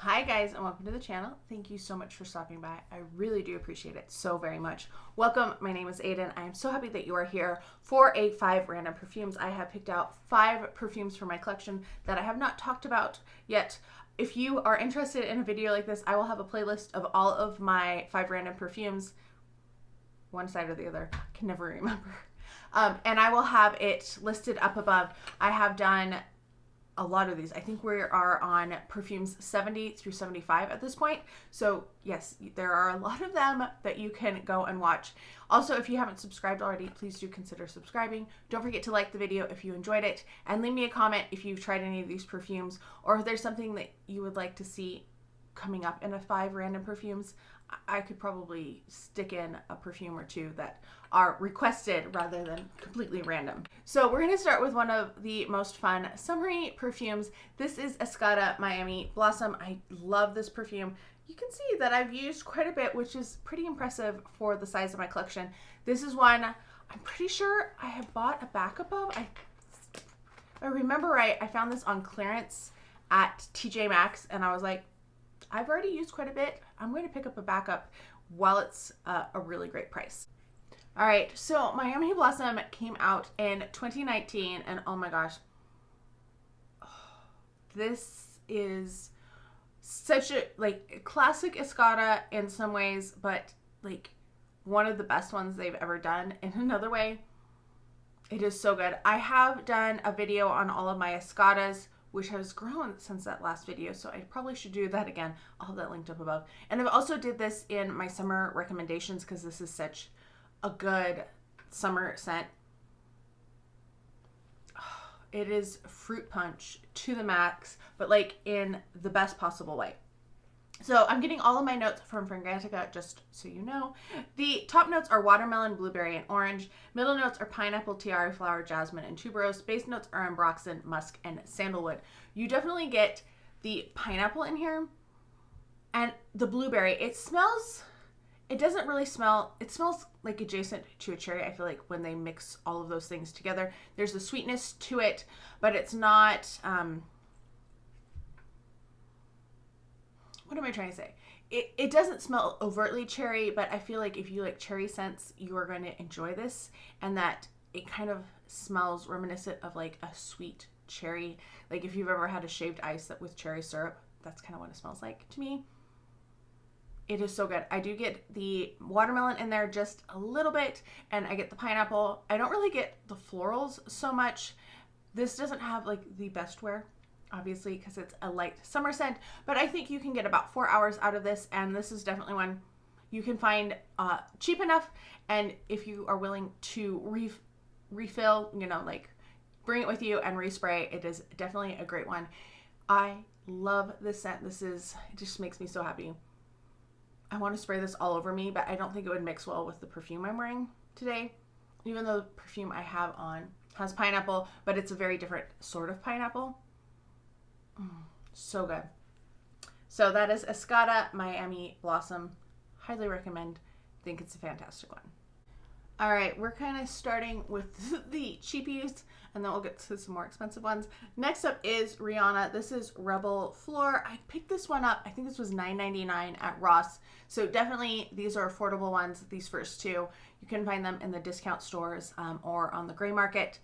Hi guys, and welcome to the channel. Thank you so much for stopping by. I really do appreciate it so very much. Welcome, my name is Aiden. I am so happy that you are here for a 5 random perfumes. I have picked out 5 perfumes for my collection that I have not talked about yet. If you are interested in a video like this, I will have a playlist of all of my 5 random perfumes. One side or the other, I can never remember. And I will have it listed up above. I have done a lot of these. I think we are on perfumes 70 through 75 at this point. So yes, there are a lot of them that you can go and watch. Also, if you haven't subscribed already, please do consider subscribing. Don't forget to like the video if you enjoyed it, and leave me a comment if you've tried any of these perfumes, or if there's something that you would like to see coming up in a 5 random perfumes. I could probably stick in a perfume or two that are requested rather than completely random. So we're going to start with one of the most fun summery perfumes. This is Escada Miami Blossom. I love this perfume. You can see that I've used quite a bit, which is pretty impressive for the size of my collection. This is one I'm pretty sure I have bought a backup of. If I remember right, I found this on clearance at TJ Maxx, and I was like, I've already used quite a bit. I'm going to pick up a backup while it's a really great price. All right, so Miami Blossom came out in 2019, and oh my gosh, this is such a classic Escada in some ways, but like one of the best ones they've ever done in another way. It is so good. I have done a video on all of my Escadas, which has grown since that last video, so I probably should do that again. I'll have that linked up above. And I've also did this in my summer recommendations because this is such a good summer scent. It is fruit punch to the max, but like in the best possible way. So I'm getting all of my notes from Fragrantica, just so you know. The top notes are watermelon, blueberry, and orange. Middle notes are pineapple, tiara flower, jasmine, and tuberose. Base notes are ambroxan, musk, and sandalwood. You definitely get the pineapple in here and the blueberry. It doesn't really smell, it smells like adjacent to a cherry. I feel like when they mix all of those things together, there's a sweetness to it, but it's not, what am I trying to say? It doesn't smell overtly cherry, but I feel like if you like cherry scents, you are going to enjoy this, and that it kind of smells reminiscent of like a sweet cherry. Like if you've ever had a shaved ice with cherry syrup, that's kind of what it smells like to me. It is so good. I do get the watermelon in there just a little bit, and I get the pineapple. I don't really get the florals so much. This doesn't have like the best wear, obviously, because it's a light summer scent, but I think you can get about 4 hours out of this, and this is definitely one you can find cheap enough, and if you are willing to refill, like bring it with you and respray, it is definitely a great one. I love this scent. It just makes me so happy. I want to spray this all over me, but I don't think it would mix well with the perfume I'm wearing today, even though the perfume I have on has pineapple, but it's a very different sort of pineapple. So good. So that is Escada Miami Blossom. Highly recommend. Think it's a fantastic one. All right, we're kind of starting with the cheapies, and then we'll get to some more expensive ones. Next up is Rihanna. This is Reb'l Fleur. I picked this one up. I think this was $9.99 at Ross. So definitely these are affordable ones, these first two. You can find them in the discount stores or on the gray market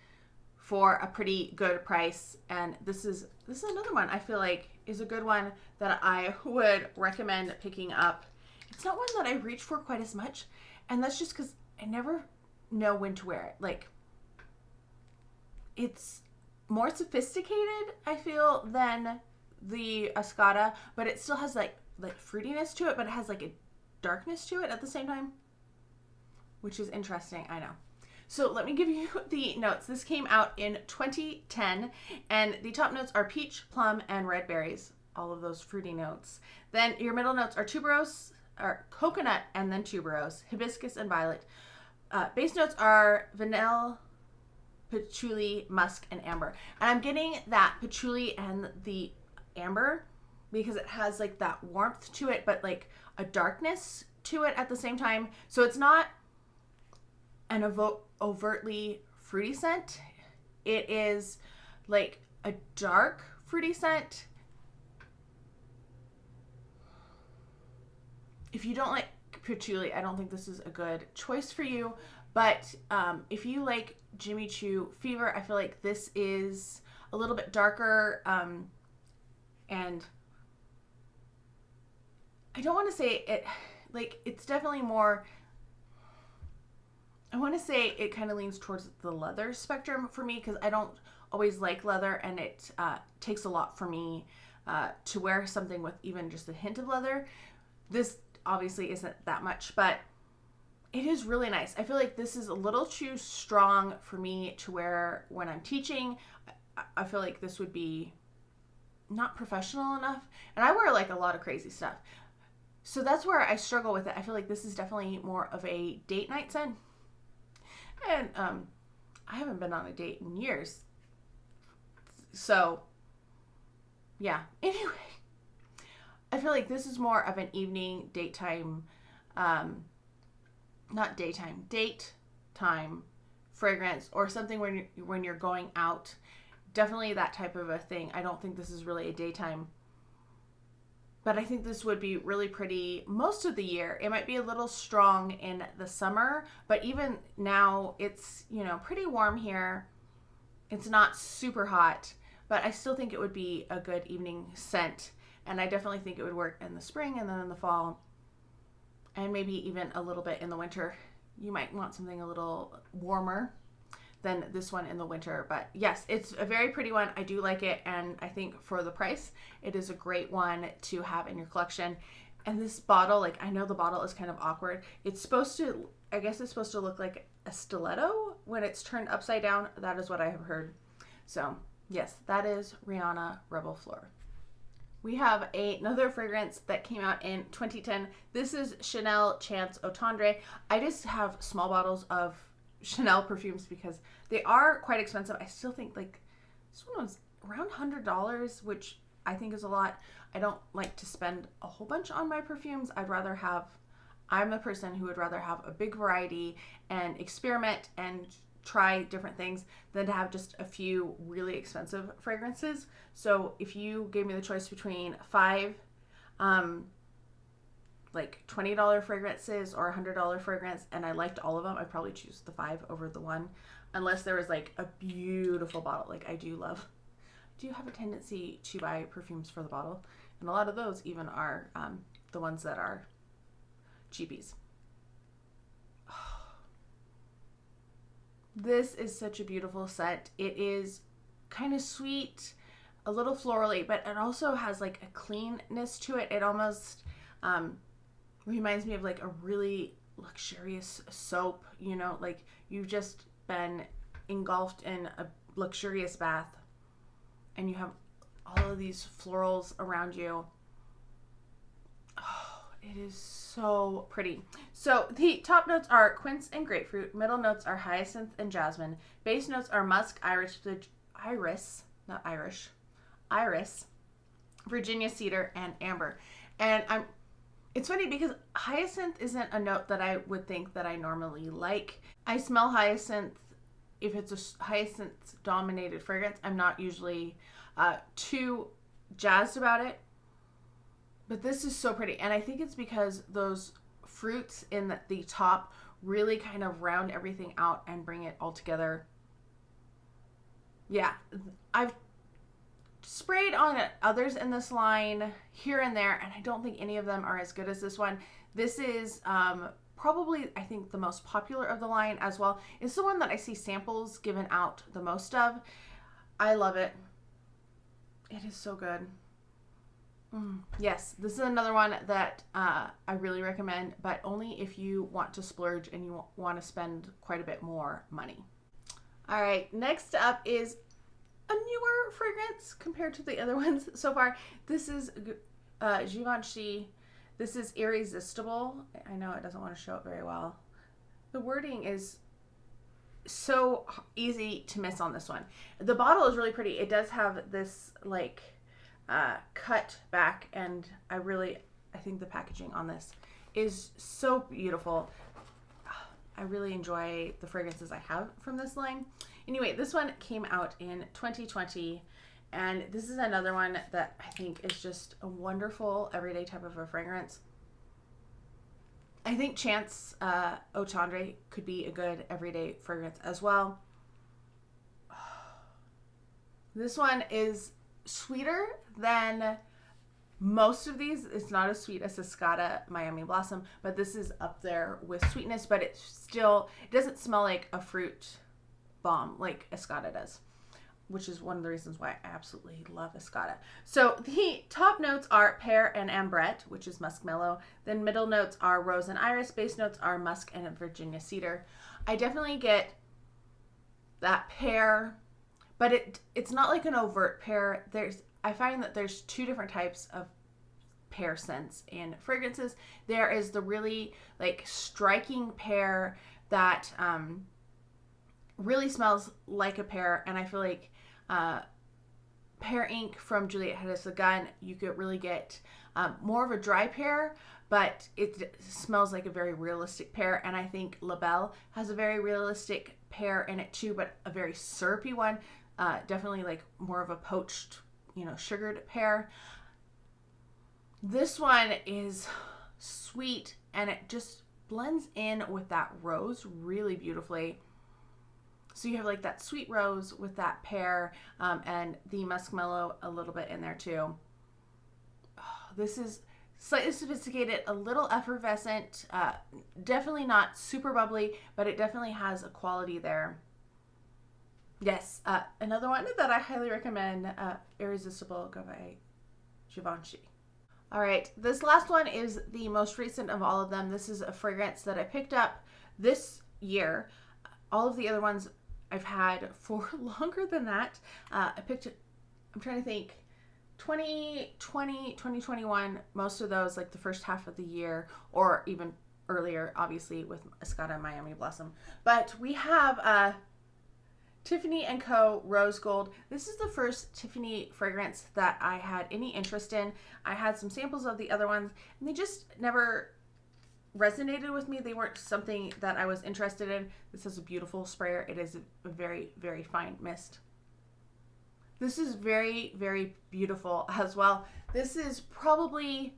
for a pretty good price. And this is another one I feel like is a good one that I would recommend picking up. It's not one that I reach for quite as much, and that's just because I never know when to wear it. Like, it's more sophisticated, I feel, than the Escada, but it still has like fruitiness to it, but it has like a darkness to it at the same time, which is interesting, I know. So let me give you the notes. This came out in 2010, and the top notes are peach, plum, and red berries, all of those fruity notes. Then your middle notes are tuberose, or coconut, and then tuberose, hibiscus, and violet. Base notes are vanilla, patchouli, musk, and amber. And I'm getting that patchouli and the amber because it has like that warmth to it, but like a darkness to it at the same time. So it's not an overtly fruity scent. It is like a dark fruity scent if you don't like patchouli, I don't think this is a good choice for you. But if you like Jimmy Choo Fever, I feel like this is a little bit darker, and I don't want to say it, like, it's definitely more, I want to say it kind of leans towards the leather spectrum for me, because I don't always like leather, and it takes a lot for me to wear something with even just a hint of leather. This obviously isn't that much, but it is really nice. I feel like this is a little too strong for me to wear when I'm teaching. I feel like this would be not professional enough, and I wear like a lot of crazy stuff. So that's where I struggle with it. I feel like this is definitely more of a date night scent. And I haven't been on a date in years. So, yeah. Anyway, I feel like this is more of an evening, daytime, not daytime, date time fragrance, or something when you're going out. Definitely that type of a thing. I don't think this is really a daytime, but I think this would be really pretty most of the year. It might be a little strong in the summer, but even now it's, you know, pretty warm here. It's not super hot, but I still think it would be a good evening scent. And I definitely think it would work in the spring and then in the fall, and maybe even a little bit in the winter. You might want something a little warmer than this one in the winter. But yes, it's a very pretty one. I do like it, and I think for the price, it is a great one to have in your collection. And this bottle, like, I know the bottle is kind of awkward. It's supposed to, I guess it's supposed to look like a stiletto when it's turned upside down. That is what I have heard. So yes, that is Rihanna Reb'l Fleur. We have another fragrance that came out in 2010. This is Chanel Chance Eau Tendre. I just have small bottles of Chanel perfumes because they are quite expensive. I still think like this one was around $100, which I think is a lot. I don't like to spend a whole bunch on my perfumes. I'm the person who would rather have a big variety and experiment and try different things than to have just a few really expensive fragrances. So if you gave me the choice between 5 like $20 fragrances or $100 fragrance, and I liked all of them, I'd probably choose the 5 over the 1, unless there was like a beautiful bottle. Like I do have a tendency to buy perfumes for the bottle, and a lot of those even are the ones that are cheapies. This is such a beautiful scent. It is kind of sweet, a little florally, but it also has like a cleanness to it. It almost reminds me of like a really luxurious soap, you know, like you've just been engulfed in a luxurious bath and you have all of these florals around you. Oh, it is so pretty. So the top notes are quince and grapefruit, middle notes are hyacinth and jasmine, base notes are musk, iris, Virginia cedar, and amber. And it's funny because hyacinth isn't a note that I would think that I normally like. I smell hyacinth if it's a hyacinth dominated fragrance. I'm not usually too jazzed about it, but this is so pretty. And I think it's because those fruits in the top really kind of round everything out and bring it all together. Yeah, I've sprayed on others in this line here and there, and I don't think any of them are as good as this one. This is probably, I think, the most popular of the line as well. It's the one that I see samples given out the most of. I love it. It is so good. Yes, this is another one that I really recommend, but only if you want to splurge and you want to spend quite a bit more money. All right, next up is a newer fragrance compared to the other ones so far. This is Givenchy. This is Irresistible. I know it doesn't want to show up very well. The wording is so easy to miss on this one. The bottle is really pretty. It does have this like cut back, and I think the packaging on this is so beautiful. I really enjoy the fragrances I have from this line. Anyway, this one came out in 2020, and this is another one that I think is just a wonderful everyday type of a fragrance. I think Chance Eau Tendre could be a good everyday fragrance as well. This one is sweeter than most of these. It's not as sweet as Escada Miami Blossom, but this is up there with sweetness, but it doesn't smell like a fruit bomb like Escada does, which is one of the reasons why I absolutely love Escada. So the top notes are pear and ambrette, which is muskmellow. Then middle notes are rose and iris. Base notes are musk and Virginia cedar. I definitely get that pear, but it's not like an overt pear. I find that there's two different types of pear scents in fragrances. There is the really like striking pear that really smells like a pear, and I feel like Pear Ink from Juliette Hedges the Gun, you could really get more of a dry pear, but it smells like a very realistic pear. And I think La Belle has a very realistic pear in it too, but a very syrupy one. Definitely like more of a poached, sugared pear. This one is sweet, and it just blends in with that rose really beautifully. So you have like that sweet rose with that pear, and the muskmellow a little bit in there too. Oh, this is slightly sophisticated, a little effervescent, definitely not super bubbly, but it definitely has a quality there. Yes, another one that I highly recommend, Irresistible by Givenchy. All right, this last one is the most recent of all of them. This is a fragrance that I picked up this year. All of the other ones I've had for longer than that. I picked it, I'm trying to think, 2020, 2021, most of those like the first half of the year, or even earlier, obviously, with Escada Miami Blossom. But we have Tiffany Co Rose Gold. This is the first Tiffany fragrance that I had any interest in. I had some samples of the other ones, and they just never resonated with me. They weren't something that I was interested in. This is a beautiful sprayer. It is a very, very fine mist. This is very, very beautiful as well. This is probably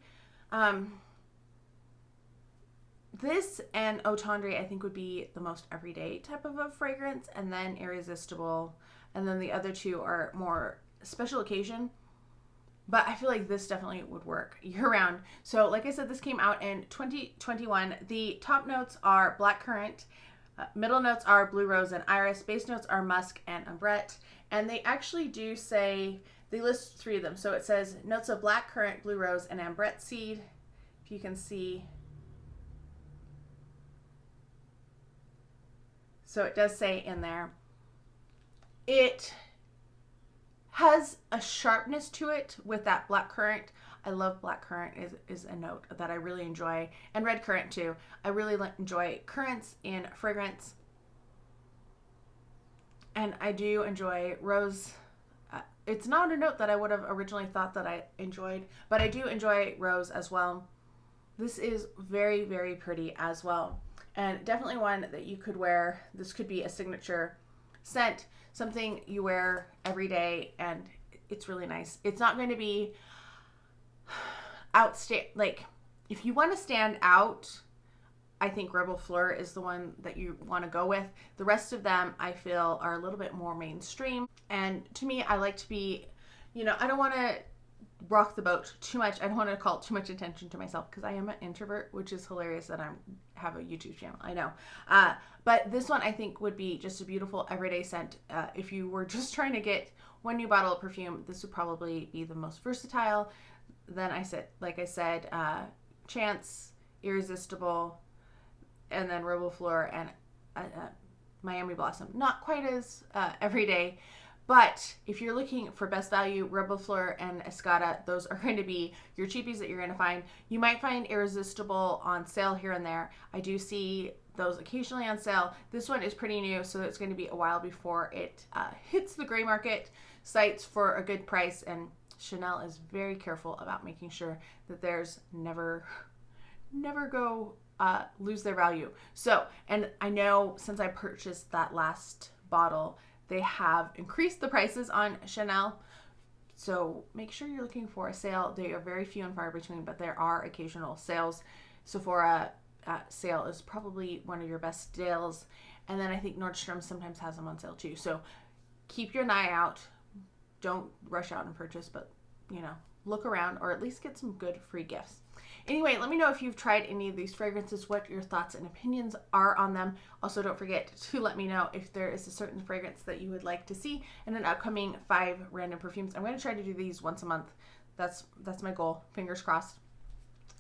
this and Eau Tendre, I think, would be the most everyday type of a fragrance, and then Irresistible, and then the other two are more special occasion. But I feel like this definitely would work year-round. So like I said, this came out in 2021. The top notes are blackcurrant. Middle notes are blue rose and iris. Base notes are musk and ambrette. And they actually do say, they list three of them. So it says notes of blackcurrant, blue rose, and ambrette seed. If you can see. So it does say in there. It has a sharpness to it with that blackcurrant. I love blackcurrant is a note that I really enjoy, and red currant too. I really enjoy currants in fragrance, and I do enjoy rose. It's not a note that I would have originally thought that I enjoyed, but I do enjoy rose as well. This is very, very pretty as well, and definitely one that you could wear. This could be a signature scent, something you wear every day, and it's really nice. It's not going to be like, if you want to stand out, I think Reb'l Fleur is the one that you want to go with. The rest of them, I feel, are a little bit more mainstream, and to me, I like to be, I don't want to rock the boat too much. I don't want to call too much attention to myself, because I am an introvert, which is hilarious that I have a YouTube channel. I know. But this one I think would be just a beautiful everyday scent. If you were just trying to get one new bottle of perfume, this would probably be the most versatile. Then like I said, Chance, Irresistible, and then Reb'l Fleur and Miami Blossom. Not quite as everyday. But if you're looking for best value, Reb'l Fleur and Escada, those are going to be your cheapies that you're going to find. You might find Irresistible on sale here and there. I do see those occasionally on sale. This one is pretty new, so it's going to be a while before it hits the gray market sites for a good price. And Chanel is very careful about making sure that there's never go lose their value. So, and I know since I purchased that last bottle, they have increased the prices on Chanel. So make sure you're looking for a sale. They are very few and far between, but there are occasional sales. Sephora, sale is probably one of your best deals. And then I think Nordstrom sometimes has them on sale too. So keep your eye out. Don't rush out and purchase, but look around, or at least get some good free gifts. Anyway, let me know if you've tried any of these fragrances, what your thoughts and opinions are on them. Also, don't forget to let me know if there is a certain fragrance that you would like to see in an upcoming 5 random perfumes. I'm going to try to do these once a month. That's my goal. Fingers crossed.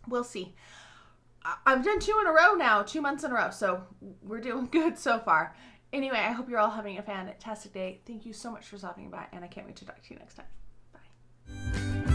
We'll see. I've done 2 in a row now, 2 months in a row, so we're doing good so far. Anyway, I hope you're all having a fantastic day. Thank you so much for stopping by, and I can't wait to talk to you next time. Bye.